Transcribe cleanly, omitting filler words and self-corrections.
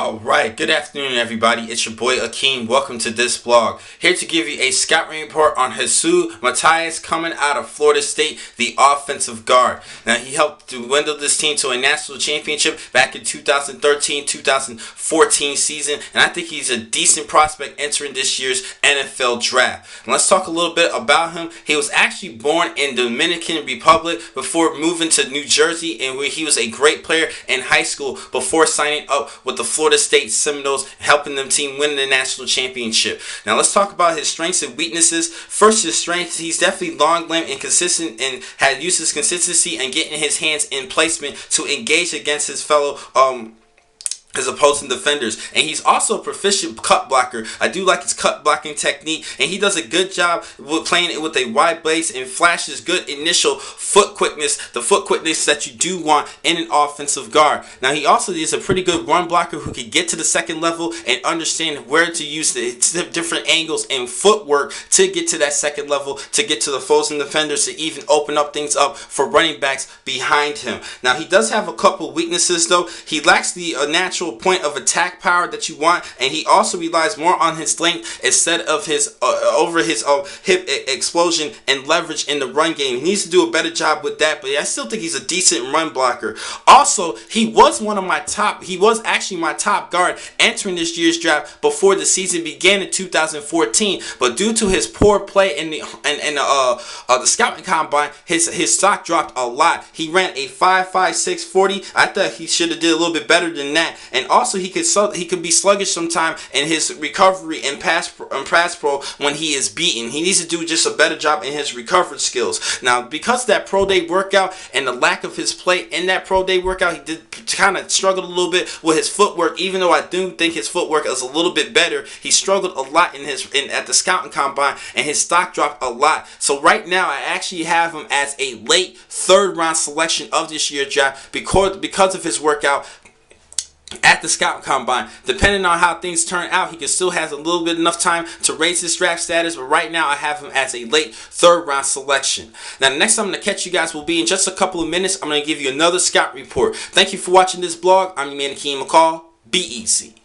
Alright, good afternoon everybody, it's your boy Akeem. Welcome to this vlog. Here to give you a scouting report on Josue Matias coming out of Florida State, the offensive guard. Now he helped to dwindle this team to a national championship back in 2013-2014 season, and I think he's a decent prospect entering this year's NFL draft. And let's talk a little bit about him. He was actually born in the Dominican Republic before moving to New Jersey, and where he was a great player in high school before signing up with the Florida State Seminoles, helping them team win the national championship. Now let's talk about his strengths and weaknesses. First, his strengths: he's definitely long, limb, and consistent, and had used his consistency and getting his hands in placement to engage against his fellow his opposing defenders. And he's also a proficient cut blocker. I do like his cut blocking technique, and he does a good job with playing it with a wide base and flashes good initial foot quickness, the foot quickness that you do want in an offensive guard. Now he also is a pretty good run blocker who can get to the second level and understand where to use the different angles and footwork to get to that second level, to get to the opposing defenders, to even open up things up for running backs behind him. Now he does have a couple weaknesses though. He lacks the natural point of attack power that you want, and he also relies more on his length instead of his hip explosion and leverage in the run game. He needs to do a better job with that, but I still think he's a decent run blocker. Also, he was actually my top guard entering this year's draft before the season began in 2014, but due to his poor play in the scouting combine, his stock dropped a lot. He ran a 5.56 40. I thought he should have did a little bit better than that. And also he could be sluggish sometime in his recovery and pass pro when he is beaten. He needs to do just a better job in his recovery skills. Now, because of that pro day workout and the lack of his play in that pro day workout, he did kind of struggle a little bit with his footwork. Even though I do think his footwork is a little bit better, he struggled a lot at the scouting combine, and his stock dropped a lot. So right now I actually have him as a late third round selection of this year's draft because of his workout at the scout combine. Depending on how things turn out, he can still has a little bit enough time to raise his draft status, but right now I have him as a late third round selection. Now the next time I'm going to catch you guys will be in just a couple of minutes. I'm going to give you another scout report. Thank you for watching this blog. I'm your man Akeem McCall. Be easy.